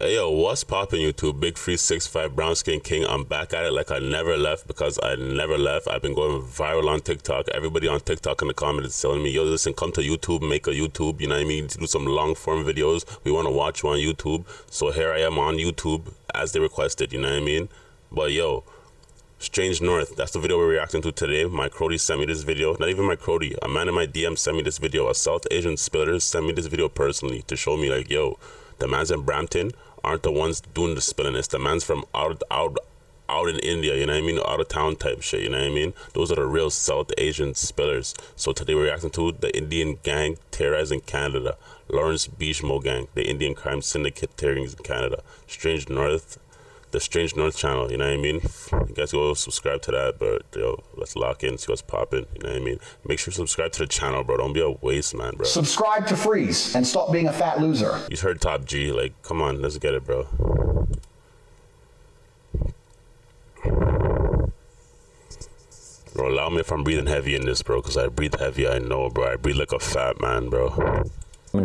Hey yo, what's poppin' YouTube? Big Free 65 Brown Skin King. I'm back at it like I never left because I never left. I've been going viral on TikTok. Everybody on TikTok in the comments is telling me, yo, listen, come to YouTube, make a YouTube, you know what I mean? To do some long form videos. We want to watch you on YouTube. So here I am on YouTube as they requested, you know what I mean? But yo, Strange North, that's the video we're reacting to today. My Crody sent me this video. Not even my Crody, a man in my DM sent me this video. A South Asian spiller sent me this video personally to show me like, yo, the mans in Brampton aren't the ones doing the spilling. It's the mans from out in India, you know what I mean? Out of town type shit, you know what I mean? Those are the real South Asian spillers. So today we're reacting to the Indian gang terrorizing Canada. Lawrence Bishnoi gang, the Indian crime syndicate terrorizing Canada. Strange North, the Strange North channel, you know what I mean? You guys go subscribe to that, but yo, let's lock in, see what's popping, you know what I mean? Make sure you subscribe to the channel, bro. Don't be a waste, man, bro. Subscribe to Freeze and stop being a fat loser. You heard Top G, like, come on, let's get it, bro. Bro, allow me if I'm breathing heavy in this, bro, because I breathe heavy, I know, bro. I breathe like a fat man, bro.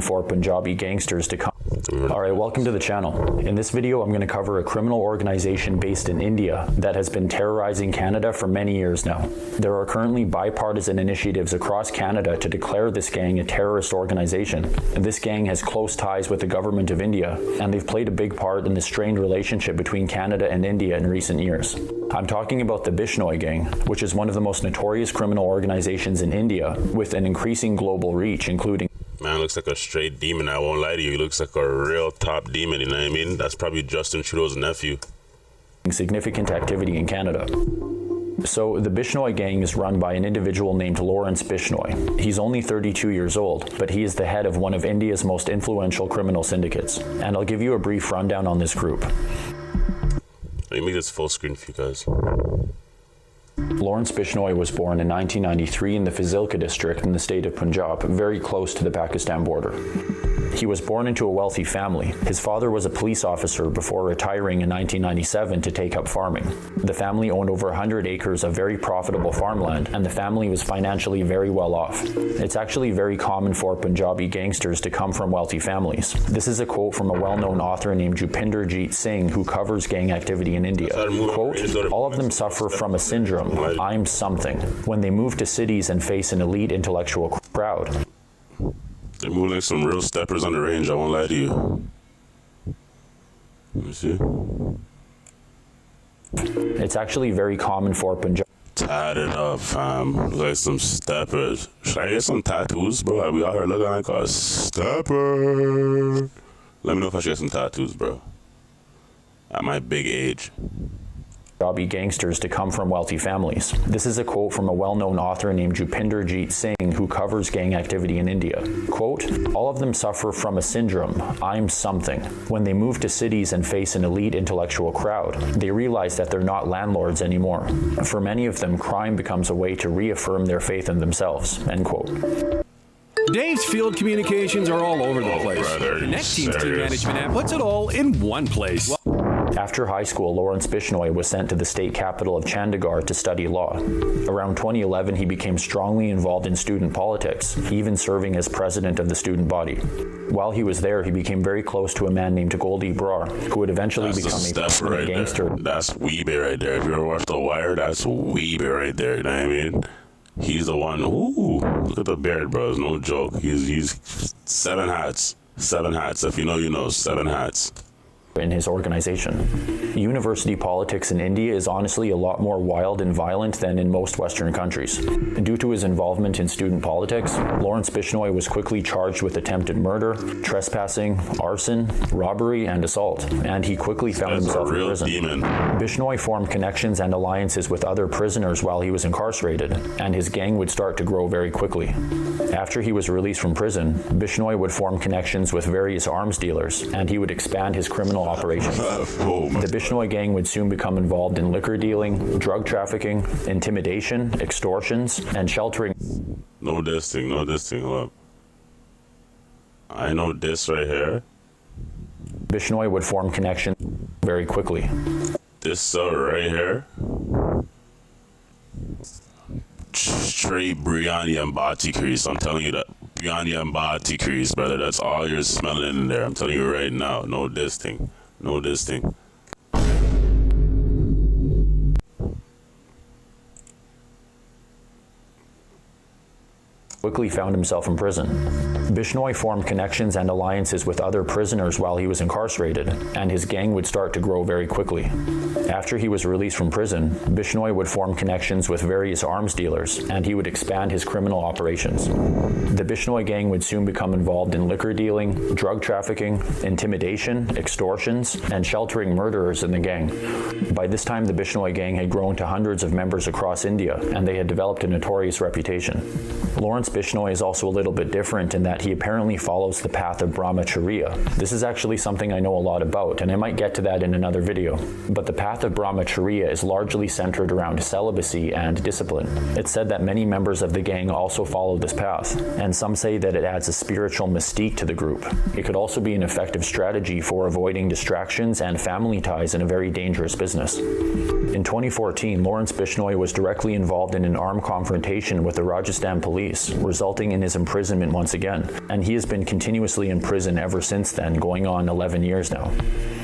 For Punjabi gangsters to come. Alright, welcome to the channel. In this video, I'm going to cover a criminal organization based in India that has been terrorizing Canada for many years now. There are currently bipartisan initiatives across Canada to declare this gang a terrorist organization. And this gang has close ties with the government of India, and they've played a big part in the strained relationship between Canada and India in recent years. I'm talking about the Bishnoi gang, which is one of the most notorious criminal organizations in India, with an increasing global reach, including man looks like a straight demon, I won't lie to you. He looks like a real top demon, you know what I mean? That's probably Justin Trudeau's nephew. Significant activity in Canada. So the Bishnoi gang is run by an individual named Lawrence Bishnoi. He's only 32 years old, but he is the head of one of India's most influential criminal syndicates. And I'll give you a brief rundown on this group. Let me make this full screen for you guys. Lawrence Bishnoi was born in 1993 in the Fazilka district in the state of Punjab, very close to the Pakistan border. He was born into a wealthy family. His father was a police officer before retiring in 1997 to take up farming. The family owned over 100 acres of very profitable farmland, and the family was financially very well off. It's actually very common for Punjabi gangsters to come from wealthy families. This is a quote from a well-known author named Jupinderjeet Singh, who covers gang activity in India. Quote, all of them suffer from a syndrome, I'm something, when they move to cities and face an elite intellectual crowd. They move like some real steppers on the range, I won't lie to you. Let me see. It's actually very common for Punjab. Tied it up, fam. Like some steppers. Should I get some tattoos, bro? We out here looking like a stepper. Let me know if I should get some tattoos, bro. At my big age. Punjabi gangsters to come from wealthy families. This is a quote from a well-known author named Jupinderjeet Singh, who covers gang activity in India. Quote, all of them suffer from a syndrome, I'm something. When they move to cities and face an elite intellectual crowd, they realize that they're not landlords anymore. For many of them, crime becomes a way to reaffirm their faith in themselves. End quote. Dave's field communications are all over the place. Brother, the next team's team management app puts it all in one place. After high school, Lawrence Bishnoi was sent to the state capital of Chandigarh to study law. Around 2011, he became strongly involved in student politics, even serving as president of the student body. While he was there, he became very close to a man named Goldie Brar, who would eventually become a prominent gangster. That's Weeby right there. If you ever watched The Wire, that's Weeby right there, you know what I mean? He's the one, ooh, look at the beard, bro, it's no joke. He's 7 hats. 7 hats, if you know, you know, 7 hats. In his organization. University politics in India is honestly a lot more wild and violent than in most Western countries. Due to his involvement in student politics, Lawrence Bishnoi was quickly charged with attempted murder, trespassing, arson, robbery, and assault, and he quickly found himself in prison. Demon. Bishnoi formed connections and alliances with other prisoners while he was incarcerated, and his gang would start to grow very quickly. After he was released from prison, Bishnoi would form connections with various arms dealers, and he would expand his criminal operations. The Bishnoi gang would soon become involved in liquor dealing, drug trafficking, intimidation, extortions, and sheltering. No this thing, look. I know this right here. Bishnoi would form connections very quickly. This right here. Straight biryani and bati crease. I'm telling you that. Biryani and bati crease, brother. That's all you're smelling in there. I'm telling you right now. No this thing. know this thing. Quickly found himself in prison. Bishnoi formed connections and alliances with other prisoners while he was incarcerated, and his gang would start to grow very quickly. After he was released from prison, Bishnoi would form connections with various arms dealers, and he would expand his criminal operations. The Bishnoi gang would soon become involved in liquor dealing, drug trafficking, intimidation, extortions, and sheltering murderers in the gang. By this time, the Bishnoi gang had grown to hundreds of members across India, and they had developed a notorious reputation. Lawrence Bishnoi is also a little bit different in that he apparently follows the path of Brahmacharya. This is actually something I know a lot about, and I might get to that in another video. But the path of Brahmacharya is largely centered around celibacy and discipline. It's said that many members of the gang also follow this path, and some say that it adds a spiritual mystique to the group. It could also be an effective strategy for avoiding distractions and family ties in a very dangerous business. In 2014, Lawrence Bishnoi was directly involved in an armed confrontation with the Rajasthan police, resulting in his imprisonment once again, and he has been continuously in prison ever since then, going on 11 years now.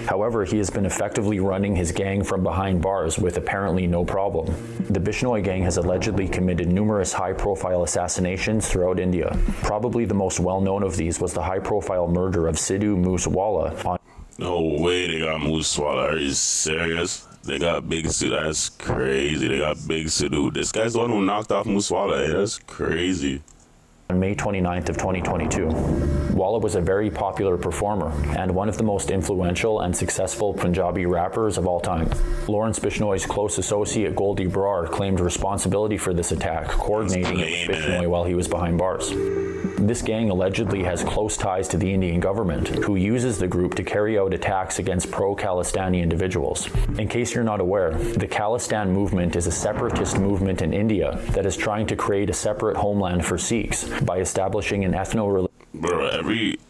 However, he has been effectively running his gang from behind bars with apparently no problem. The Bishnoi gang has allegedly committed numerous high-profile assassinations throughout India. Probably the most well-known of these was the high-profile murder of Sidhu Moosewala on... No way they got Moosewala. Are you serious? They got Big Sidhu. That's crazy. They got Big Sidhu. This guy's the one who knocked off Moosewala. Hey, that's crazy. On May 29th of 2022. Walla was a very popular performer and one of the most influential and successful Punjabi rappers of all time. Lawrence Bishnoi's close associate Goldie Brar claimed responsibility for this attack, coordinating it with Bishnoi while he was behind bars. This gang allegedly has close ties to the Indian government, who uses the group to carry out attacks against pro-Khalistani individuals. In case you're not aware, the Khalistan movement is a separatist movement in India that is trying to create a separate homeland for Sikhs by establishing an ethno-religious... Bro,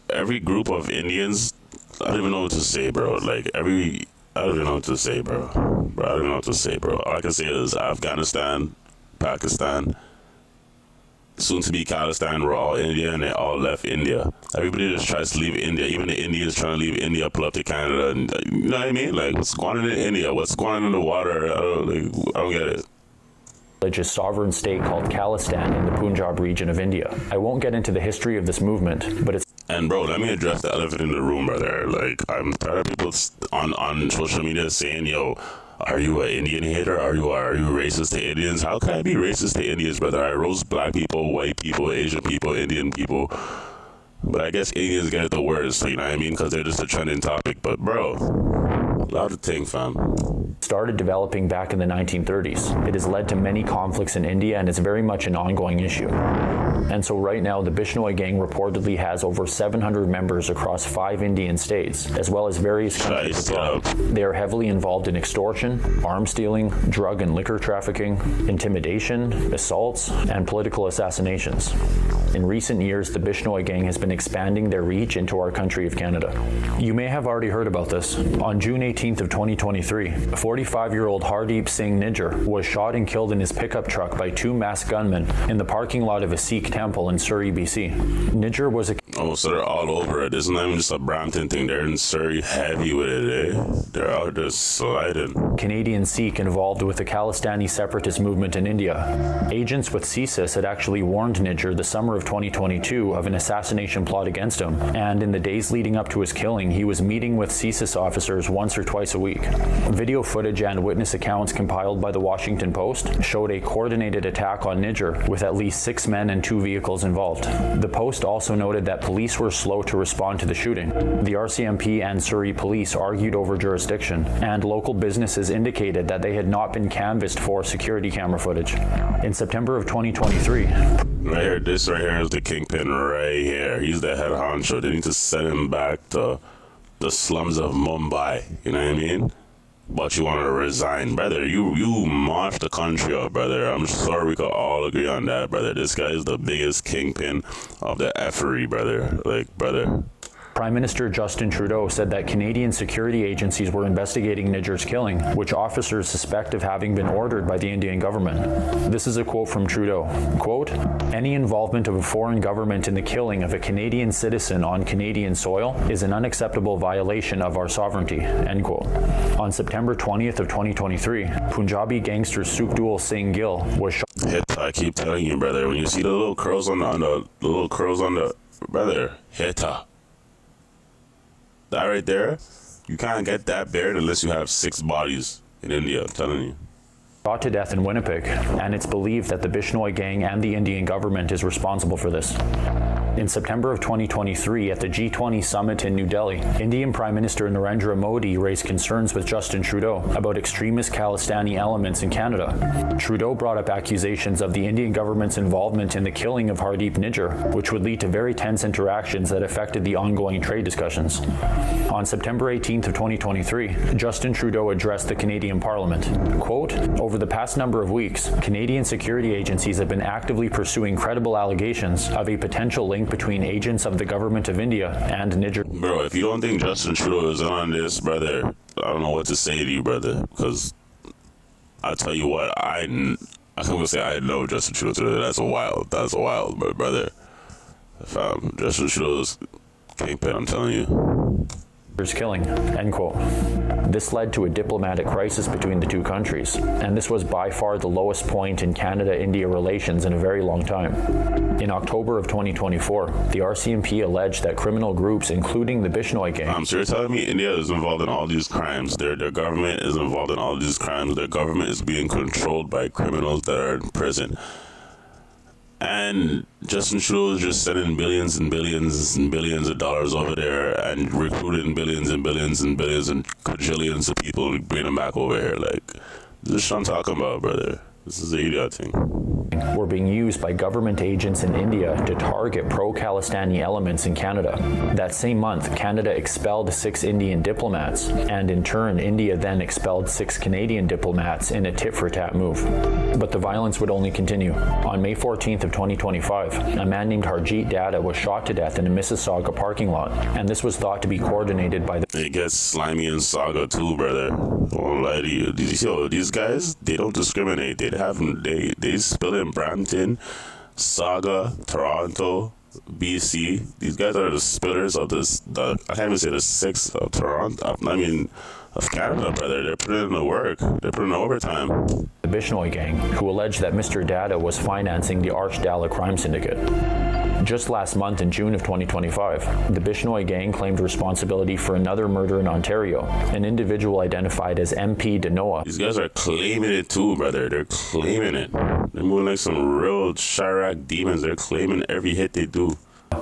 every group of Indians, I don't even know what to say, bro. Like, I don't even know what to say, bro. I don't know what to say, bro. All I can say is Afghanistan, Pakistan, soon to be Khalistan, were all India, and they all left India. Everybody just tries to leave India. Even the Indians trying to leave India, pull up to Canada. And, you know what I mean? Like, what's going on in India? What's going on in the water? I don't get it. Religious sovereign state called Khalistan in the Punjab region of India. I won't get into the history of this movement, but it's... And bro, let me address the elephant in the room, brother. Like, I'm tired of people on social media saying, yo, are you an Indian hater? Are you racist to Indians? How can I be racist to Indians, brother? I roast black people, white people, Asian people, Indian people. But I guess Indians get it the worst, you know what I mean? Because they're just a trending topic. But bro, loud to think, fam. Started developing back in the 1930s. It has led to many conflicts in India, and it's very much an ongoing issue. And so right now, the Bishnoi gang reportedly has over 700 members across 5 Indian states, as well as various countries abroad. They are heavily involved in extortion, arms dealing, drug and liquor trafficking, intimidation, assaults, and political assassinations. In recent years, the Bishnoi gang has been expanding their reach into our country of Canada. You may have already heard about this. On June 18th of 2023, 45-year-old Hardeep Singh Nijjar was shot and killed in his pickup truck by 2 masked gunmen in the parking lot of a Sikh temple in Surrey, BC. Nijjar was a... Oh, so they're all over it. It's not even just a Brampton thing. They're in Surrey heavy with it, eh? They're out there sliding. Canadian Sikh involved with the Khalistani separatist movement in India. Agents with CSIS had actually warned Nijjar the summer of 2022 of an assassination plot against him, and in the days leading up to his killing, he was meeting with CSIS officers once or twice a week. Video footage and witness accounts compiled by the Washington Post showed a coordinated attack on Nijjar with at least 6 men and 2 vehicles involved. The Post also noted that police were slow to respond to the shooting. The RCMP and Surrey police argued over jurisdiction, and local businesses indicated that they had not been canvassed for security camera footage. In September of 2023, right here, this right here is the kingpin right here. He's the head honcho. They need to send him back to the slums of Mumbai. You know what I mean? But you want to resign, brother. You march the country up, brother. I'm sure we could all agree on that, brother. This guy is the biggest kingpin of the effery, brother. Like, brother, Prime Minister Justin Trudeau said that Canadian security agencies were investigating Niger's killing, which officers suspect of having been ordered by the Indian government. This is a quote from Trudeau. Quote, "Any involvement of a foreign government in the killing of a Canadian citizen on Canadian soil is an unacceptable violation of our sovereignty." End quote. On September 20th of 2023, Punjabi gangster Sukhdul Singh Gill was shot. I keep telling you, brother, when you see the little curls on the brother, Heta. That right there, you can't get that beard unless you have 6 bodies in India, I'm telling you. Shot to death in Winnipeg, and it's believed that the Bishnoi gang and the Indian government is responsible for this. In September of 2023, at the G20 summit in New Delhi, Indian Prime Minister Narendra Modi raised concerns with Justin Trudeau about extremist Khalistani elements in Canada. Trudeau brought up accusations of the Indian government's involvement in the killing of Hardeep Nijjar, which would lead to very tense interactions that affected the ongoing trade discussions. On September 18th of 2023, Justin Trudeau addressed the Canadian Parliament. Quote, "Over the past number of weeks, Canadian security agencies have been actively pursuing credible allegations of a potential link between agents of the government of India and Niger." Bro, if you don't think Justin Trudeau is on this, brother, I don't know what to say to you, brother, because I tell you what, I'm gonna say I know Justin Trudeau. That's wild, my brother. If Justin Trudeau's kingpin, I'm telling you. Killing, end quote. This led to a diplomatic crisis between the two countries, and this was by far the lowest point in Canada-India relations in a very long time. In October of 2024, the RCMP alleged that criminal groups, including the Bishnoi gang... So you're telling me India is involved in all these crimes? Their government is involved in all these crimes. Their government is being controlled by criminals that are in prison. And Justin Trudeau is just sending billions and billions and billions of dollars over there and recruiting billions and billions and billions and quadrillions of people and bring them back over here. Like, this is what I'm talking about, brother. This is the idiot thing. Were being used by government agents in India to target pro-Khalistani elements in Canada. That same month, Canada expelled 6 Indian diplomats, and in turn, India then expelled 6 Canadian diplomats in a tit-for-tat move. But the violence would only continue. On May 14th of 2025, a man named Harjeet Dada was shot to death in a Mississauga parking lot, and this was thought to be coordinated by the... It gets slimy in Saga too, brother. I won't lie to you. These guys, they don't discriminate. They spill in Brampton, Saga, Toronto, BC. These guys are the spillers of I can't even say the 6 of Toronto. Of Canada, brother. They're putting in the work. They're putting in overtime. The Bishnoi gang, who alleged that Mr. Dada was financing the Archdala crime syndicate. Just last month, in June of 2025, the Bishnoi gang claimed responsibility for another murder in Ontario, an individual identified as MP Denoa. These guys are claiming it too, brother. They're claiming it. They're moving like some real Chirac demons. They're claiming every hit they do.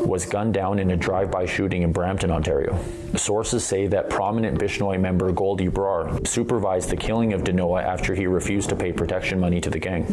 Was gunned down in a drive-by shooting in Brampton, Ontario. Sources say that prominent Bishnoi member Goldie Brar supervised the killing of Denoa after he refused to pay protection money to the gang.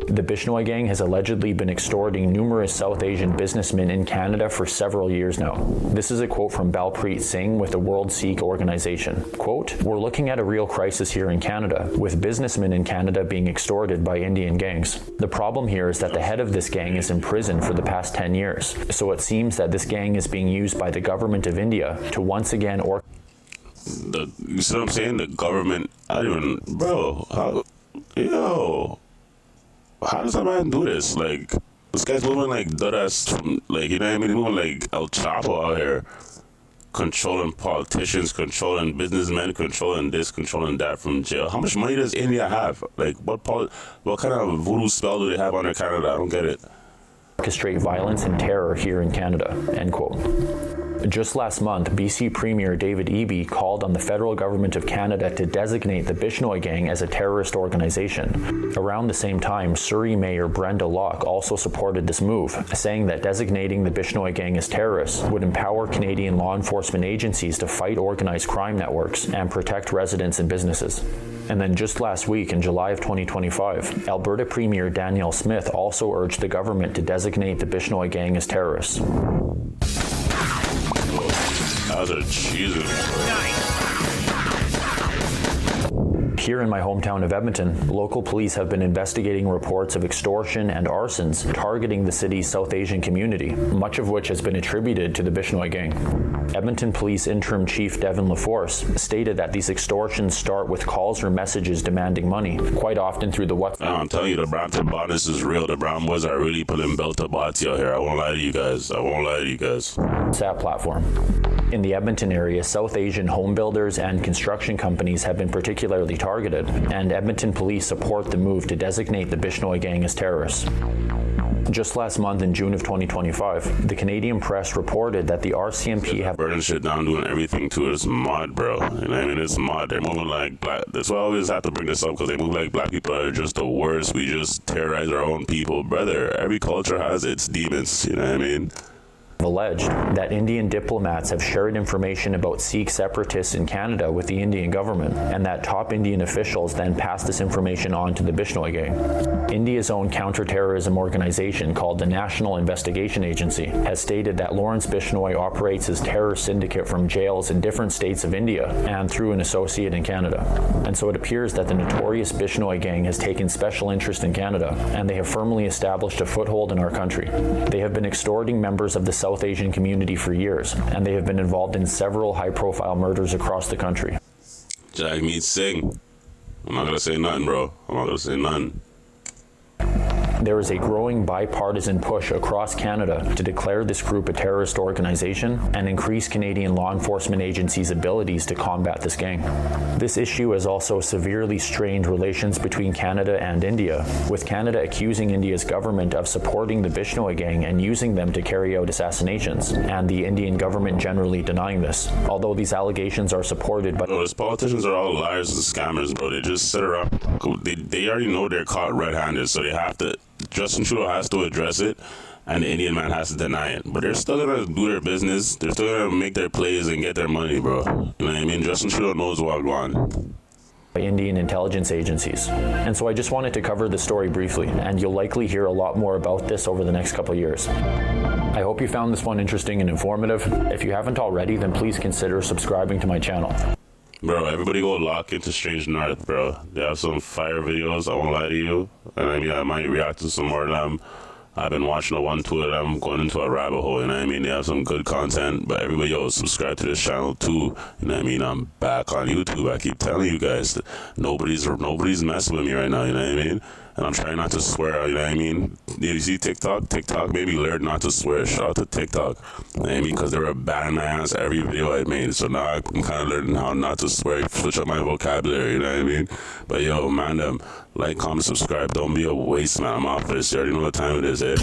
The Bishnoi gang has allegedly been extorting numerous South Asian businessmen in Canada for several years now. This is a quote from Balpreet Singh with the World Sikh organization. Quote, "We're looking at a real crisis here in Canada, with businessmen in Canada being extorted by Indian gangs. The problem here is that the head of this gang is in prison for the past 10 years, so it seems that this gang is being used by the government of India to once again you see what I'm saying? The government, how does that man do this? Like, this guy's moving like Dudas from, like, you know what I mean? Moving like El Chapo out here, controlling politicians, controlling businessmen, controlling this, controlling that from jail. How much money does India have? Like, what kind of voodoo spell do they have under Canada? I don't get it. Orchestrate violence and terror here in Canada," end quote. Just last month, BC Premier David Eby called on the federal government of Canada to designate the Bishnoi gang as a terrorist organization. Around the same time, Surrey Mayor Brenda Locke also supported this move, saying that designating the Bishnoi gang as terrorists would empower Canadian law enforcement agencies to fight organized crime networks and protect residents and businesses. And then just last week, in July of 2025, Alberta Premier Danielle Smith also urged the government to designate the Bishnoi gang as terrorists. Here in my hometown of Edmonton, local police have been investigating reports of extortion and arsons targeting the city's South Asian community, much of which has been attributed to the Bishnoi gang. Edmonton Police Interim Chief Devin LaForce stated that these extortions start with calls or messages demanding money, quite often through the WhatsApp. I'm telling you, the Brampton botness is real. The Brown boys are really putting belt to bots out here. I won't lie to you guys. WhatsApp platform. In the Edmonton area, South Asian home builders and construction companies have been particularly targeted, and Edmonton police support the move to designate the Bishnoi gang as terrorists. Just last month, in June of 2025, the Canadian press reported that the RCMP have burning shit down, doing everything to it. It's mod, bro. You know what I mean? It's mod. They're moving like black. That's why I always have to bring this up, because they move like black people are just the worst. We just terrorize our own people, brother. Every culture has its demons. You know what I mean? Alleged that Indian diplomats have shared information about Sikh separatists in Canada with the Indian government, and that top Indian officials then passed this information on to the Bishnoi gang. India's own counterterrorism organization, called the National Investigation Agency, has stated that Lawrence Bishnoi operates his terror syndicate from jails in different states of India and through an associate in Canada. And so it appears that the notorious Bishnoi gang has taken special interest in Canada, and they have firmly established a foothold in our country. They have been extorting members of the South Asian community for years, and they have been involved in several high-profile murders across the country. Jagmeet Singh. I'm not gonna say nothing, bro. I'm not gonna say nothing. There is a growing bipartisan push across Canada to declare this group a terrorist organization and increase Canadian law enforcement agencies' abilities to combat this gang. This issue has also severely strained relations between Canada and India, with Canada accusing India's government of supporting the Bishnoi gang and using them to carry out assassinations, and the Indian government generally denying this, although these allegations are supported by... Bro, these politicians are all liars and scammers, bro. They just sit around. They already know they're caught red-handed, so they have to... Justin Trudeau has to address it, and the Indian man has to deny it. But they're still gonna do their business. They're still gonna make their plays and get their money, bro. You know what I mean? Justin Trudeau knows what's going on. Indian intelligence agencies. And so I just wanted to cover the story briefly, and you'll likely hear a lot more about this over the next couple of years. I hope you found this one interesting and informative. If you haven't already, then please consider subscribing to my channel. Bro, everybody go lock into Strange North, bro. They have some fire videos, I won't lie to you. And I mean, I might react to some more of them. I've been watching the 1-2 of them, going into a rabbit hole, you know what I mean? They have some good content, but everybody, yo, subscribe to this channel too. You know what I mean? I'm back on YouTube. I keep telling you guys that nobody's messing with me right now, you know what I mean? And I'm trying not to swear, you know what I mean? You see TikTok maybe learned not to swear. Shout out to TikTok, you know what I mean? Because they were banning my ass every video I made. So now I'm kind of learning how not to swear, switch up my vocabulary, you know what I mean? But yo, man, like, comment, subscribe. Don't be a waste, man. I'm off this. You already know what time it is, eh?